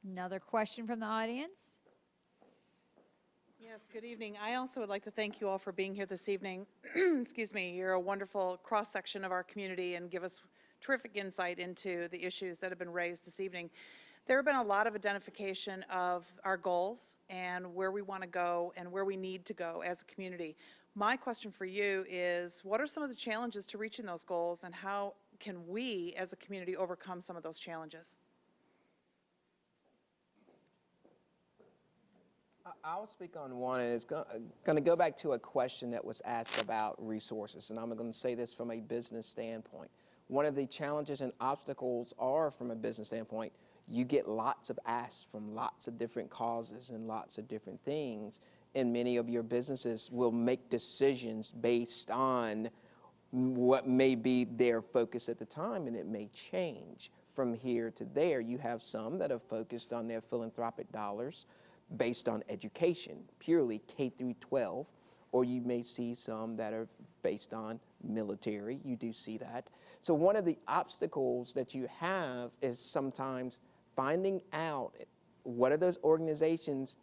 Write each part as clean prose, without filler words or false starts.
Another question from the audience? Yes, good evening. I also would like to thank you all for being here this evening. Excuse me, you're a wonderful cross-section of our community and give us terrific insight into the issues that have been raised this evening. There have been a lot of identification of our goals and where we want to go and where we need to go as a community. My question for you is, what are some of the challenges to reaching those goals, and how can we as a community overcome some of those challenges? I'll speak on one, and it's going to go back to a question that was asked about resources, and I'm going to say this from a business standpoint. One of the challenges and obstacles are, from a business standpoint, you get lots of asks from lots of different causes and lots of different things, and many of your businesses will make decisions based on what may be their focus at the time, and it may change from here to there. You have some that have focused on their philanthropic dollars based on education, purely K through 12, or you may see some that are based on military. You do see that. So one of the obstacles that you have is sometimes finding out what are those organizations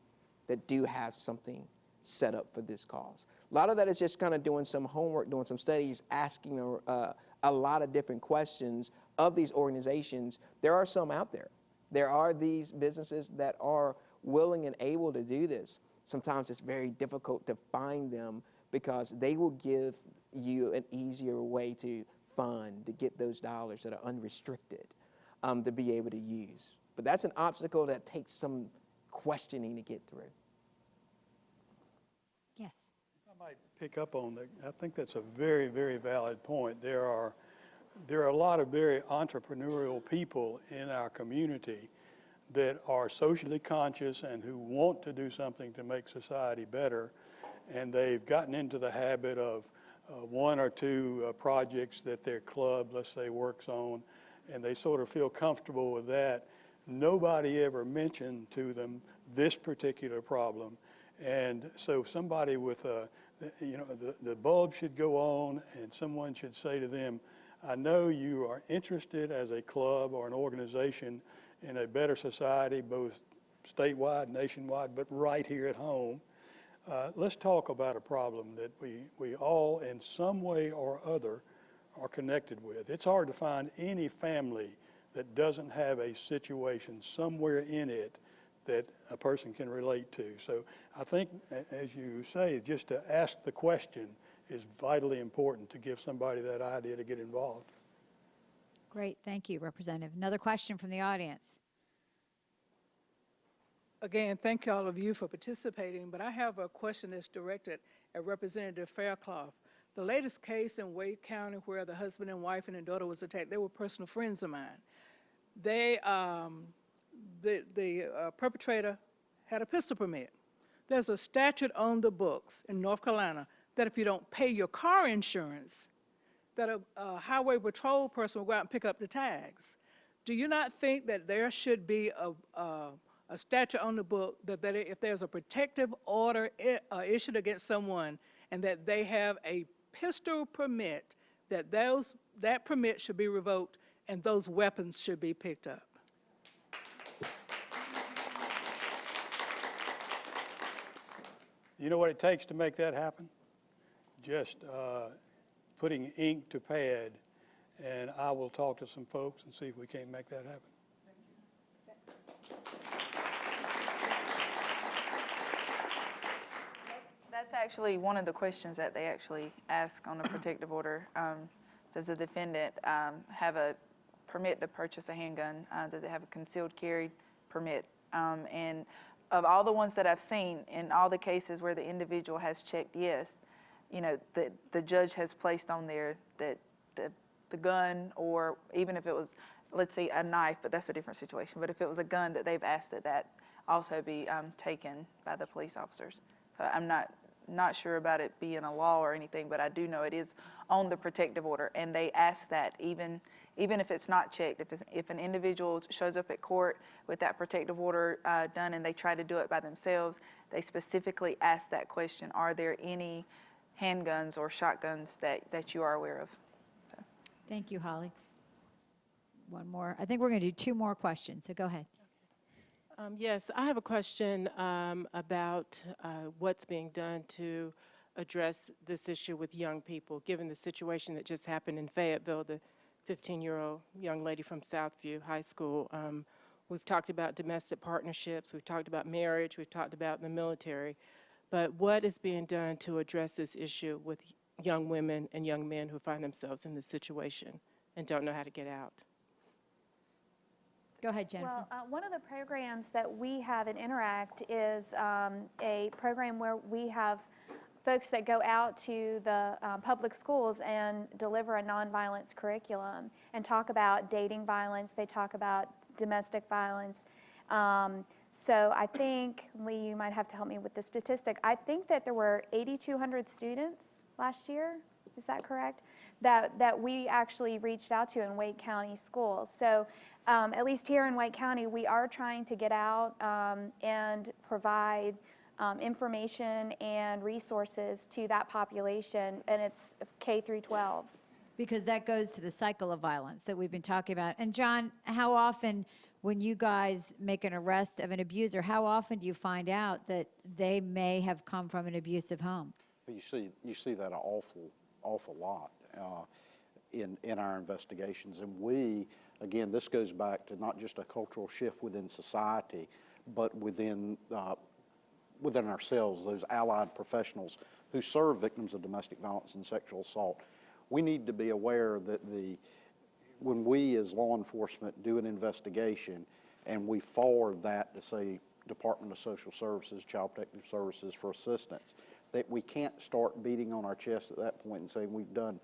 that do have something set up for this cause. A lot of that is just kind of doing some homework, doing some studies, asking a lot of different questions of these organizations. There are some out there. There are these businesses that are willing and able to do this. Sometimes it's very difficult to find them because they will give you an easier way to fund, to get those dollars that are unrestricted, to be able to use. But that's an obstacle that takes some questioning to get through. Yes. I might pick up on that. I think that's a very, very valid point. There are a lot of very entrepreneurial people in our community that are socially conscious and who want to do something to make society better, and they've gotten into the habit of one or two projects that their club, let's say, works on, and they sort of feel comfortable with that. Nobody ever mentioned to them this particular problem, and so somebody with the bulb should go on, and someone should say to them, I know you are interested as a club or an organization in a better society, both statewide, nationwide, but right here at home. Let's talk about a problem that we all in some way or other are connected with. It's hard to find any family that doesn't have a situation somewhere in it that a person can relate to. So I think, as you say, just to ask the question is vitally important to give somebody that idea to get involved. Great, thank you, Representative. Another question from the audience. Again, thank all of you for participating, but I have a question that's directed at Representative Fairclough. The latest case in Wake County where the husband and wife and their daughter was attacked, they were personal friends of mine. They, the perpetrator had a pistol permit. There's a statute on the books in North Carolina that if you don't pay your car insurance, that a highway patrol person will go out and pick up the tags. Do you not think that there should be a statute on the book that if there's a protective order issued against someone and that they have a pistol permit, that that permit should be revoked and those weapons should be picked up? You know what it takes to make that happen? Just putting ink to pad, and I will talk to some folks and see if we can't make that happen. That's actually one of the questions that they actually ask on a protective order. Does the defendant have a permit to purchase a handgun? Does it have a concealed carry permit? And of all the ones that I've seen, in all the cases where the individual has checked yes, you know, the judge has placed on there that the gun, or even if it was, let's say, a knife, but that's a different situation. But if it was a gun, that they've asked that also be taken by the police officers. So I'm not sure about it being a law or anything, but I do know it is on the protective order, and they ask that even if it's not checked. If an individual shows up at court with that protective order done and they try to do it by themselves, they specifically ask that question: are there any handguns or shotguns that you are aware of? So. Thank you, Holly. One more. I think we're going to do two more questions, so go ahead. Yes, I have a question about what's being done to address this issue with young people, given the situation that just happened in Fayetteville, the 15-year-old young lady from Southview High School. We've talked about domestic partnerships, we've talked about marriage, we've talked about the military, but what is being done to address this issue with young women and young men who find themselves in this situation and don't know how to get out? Go ahead, Jennifer. Well, one of the programs that we have at Interact is a program where we have folks that go out to the public schools and deliver a nonviolence curriculum and talk about dating violence. They talk about domestic violence. So I think, Lee, you might have to help me with the statistic. I think that there were 8,200 students last year. Is that correct? That we actually reached out to in Wake County schools. So at least here in Wake County, we are trying to get out and provide information and resources to that population, and it's K through 12. Because that goes to the cycle of violence that we've been talking about. And John, how often, when you guys make an arrest of an abuser, how often do you find out that they may have come from an abusive home? You see that an awful lot in our investigations, and we, again, this goes back to not just a cultural shift within society, but within ourselves, those allied professionals who serve victims of domestic violence and sexual assault. We need to be aware that when we as law enforcement do an investigation and we forward that to, say, Department of Social Services, Child Protective Services for assistance, that we can't start beating on our chest at that point and saying we've done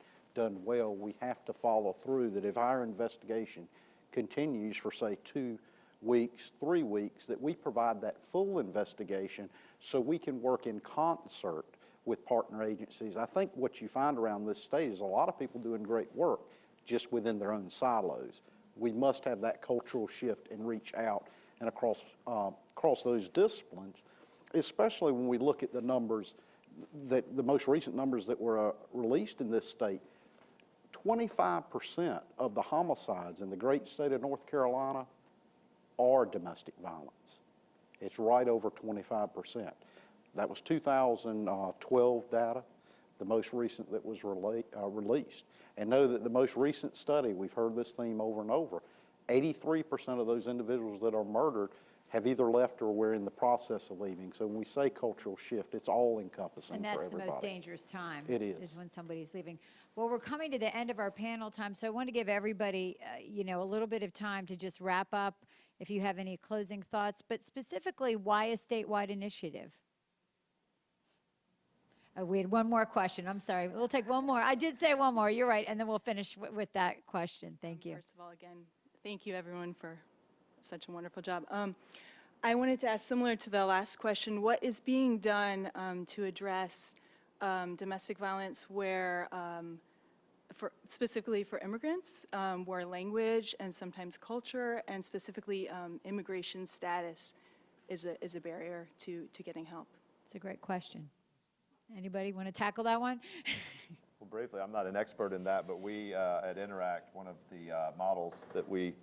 well. We have to follow through, that if our investigation continues for, say, 2 weeks, 3 weeks, that we provide that full investigation so we can work in concert with partner agencies. I think what you find around this state is a lot of people doing great work just within their own silos. We must have that cultural shift and reach out and across those disciplines, especially when we look at the numbers, the most recent numbers that were released in this state. 25% of the homicides in the great state of North Carolina are domestic violence. It's right over 25%. That was 2012 data, the most recent that was released. And know that the most recent study, we've heard this theme over and over, 83% of those individuals that are murdered have either left or were in the process of leaving. So when we say cultural shift, it's all encompassing for everybody. And that's the most dangerous time. It is. when somebody's leaving. Well, we're coming to the end of our panel time, so I want to give everybody, a little bit of time to just wrap up if you have any closing thoughts, but specifically, why a statewide initiative? We had one more question. I'm sorry. We'll take one more. I did say one more. You're right. And then we'll finish with that question. Thank you. First of all, again, thank you, everyone, for such a wonderful job. I wanted to ask, similar to the last question, what is being done to address domestic violence where, specifically for immigrants, where language and sometimes culture and specifically immigration status is a barrier to getting help? It's a great question. Anybody want to tackle that one? Well, briefly, I'm not an expert in that, but we at Interact, one of the models that we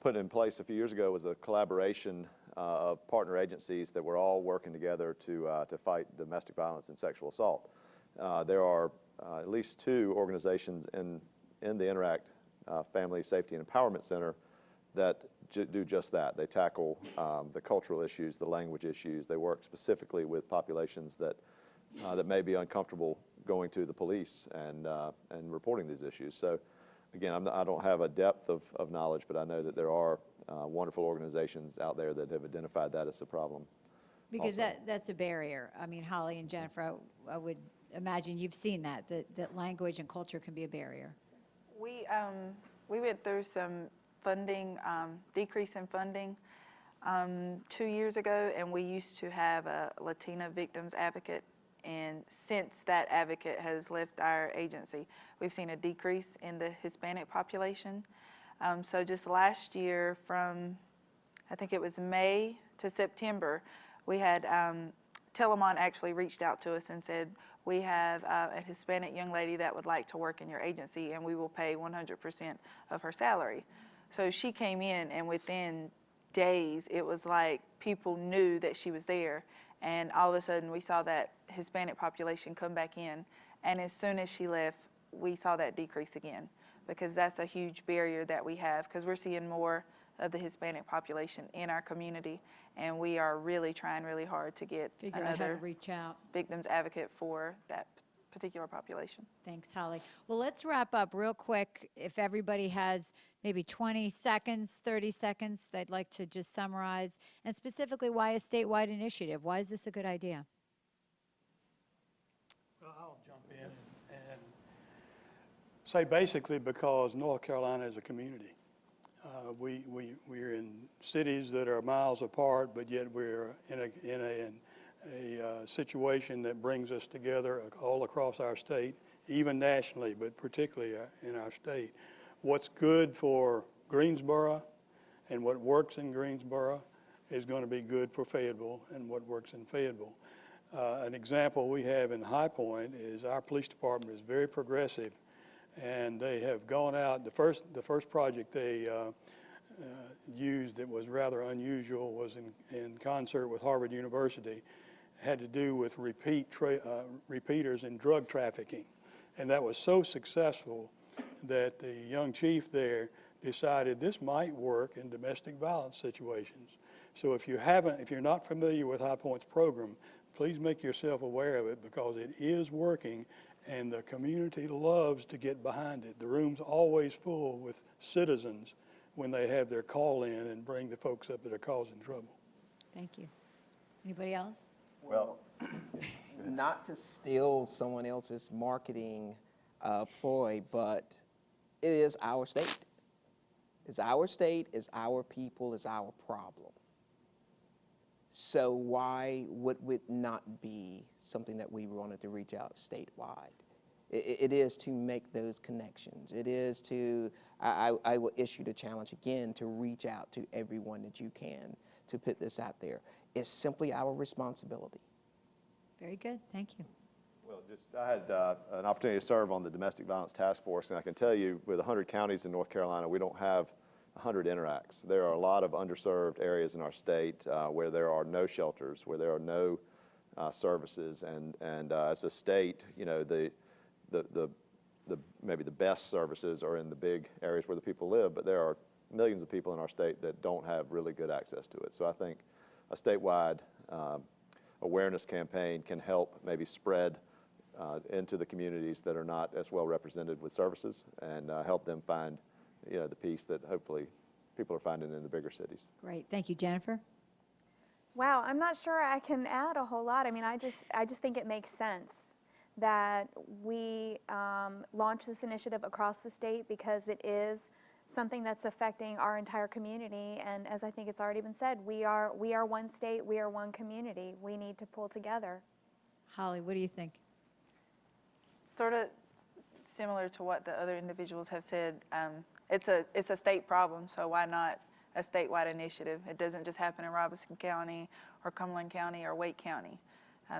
put in place a few years ago was a collaboration of partner agencies that were all working together to fight domestic violence and sexual assault. There are at least 2 organizations in the Interact Family Safety and Empowerment Center that do just that. They tackle the cultural issues, the language issues. They work specifically with populations that may be uncomfortable going to the police and reporting these issues. So again, I don't have a depth of knowledge, but I know that there are wonderful organizations out there that have identified that as a problem. Because that's a barrier. I mean, Holly and Jennifer, I would imagine you've seen that language and culture can be a barrier. We went through some funding, decrease in funding 2 years ago, and we used to have a Latina victims advocate. And since that advocate has left our agency, we've seen a decrease in the Hispanic population. So just last year from, I think it was May to September, we had, Telamon actually reached out to us and said, we have a Hispanic young lady that would like to work in your agency and we will pay 100% of her salary. So she came in and within days, it was like people knew that she was there. And all of a sudden, we saw that Hispanic population come back in. And as soon as she left, we saw that decrease again, because that's a huge barrier that we have, because we're seeing more of the Hispanic population in our community, and we are really trying really hard to get Figure out how to another reach out. victims advocate for that particular population. Thanks, Holly. Well, let's wrap up real quick. If everybody has maybe 20 seconds, 30 seconds, they'd like to just summarize, and specifically why a statewide initiative? Why is this a good idea? Well, I'll jump in and say basically because North Carolina is a community. We're in cities that are miles apart, but yet we're in a situation that brings us together all across our state, even nationally, but particularly in our state. What's good for Greensboro and what works in Greensboro is going to be good for Fayetteville, and what works in Fayetteville. An example we have in High Point is our police department is very progressive, and they have gone out. The first project they used that was rather unusual was in concert with Harvard University, had to do with repeaters in drug trafficking. And that was so successful that the young chief there decided this might work in domestic violence situations. So if you're not familiar with High Point's program, please make yourself aware of it, because it is working and the community loves to get behind it. The room's always full with citizens when they have their call in and bring the folks up that are causing trouble. Thank you. Anybody else? Well, Not to steal someone else's marketing ploy, but it is our state. It's our state, it's our people, it's our problem. So why would it not be something that we wanted to reach out statewide? It is to make those connections. It is to, I will issue the challenge again to reach out to everyone that you can to put this out there. It's simply our responsibility. Very good. Thank you. well, I had an opportunity to serve on the Domestic Violence Task Force, and I can tell you, with 100 counties in North Carolina, we don't have 100 interacts. There are a lot of underserved areas in our state where there are no shelters, where there are no services, and as a state, you know, maybe the best services are in the big areas where the people live, but there are millions of people in our state that don't have really good access to it. So I think a statewide awareness campaign can help maybe spread into the communities that are not as well represented with services, and help them find, you know, the peace that hopefully people are finding in the bigger cities. Great. Thank you, Jennifer. Wow, I'm not sure I can add a whole lot. I mean, I just think it makes sense that we launch this initiative across the state, because it is something that's affecting our entire community. And as I think it's already been said, we are one state, we are one community. We need to pull together. Holly, what do you think? Sort of similar to what the other individuals have said, it's a state problem, so why not a statewide initiative? It doesn't just happen in Robeson County or Cumberland County or Wake County.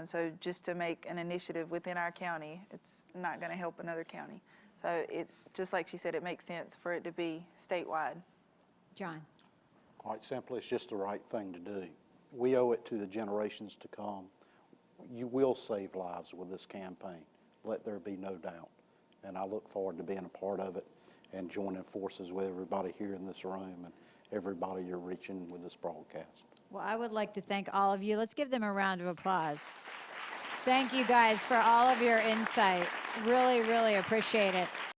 So just to make an initiative within our county, it's not going to help another county. So it, just like she said, it makes sense for it to be statewide. John. Quite simply, it's just the right thing to do. We owe it to the generations to come. You will save lives with this campaign. Let there be no doubt. And I look forward to being a part of it and joining forces with everybody here in this room and everybody you're reaching with this broadcast. Well, I would like to thank all of you. Let's give them a round of applause. Thank you guys for all of your insight. Really, really appreciate it.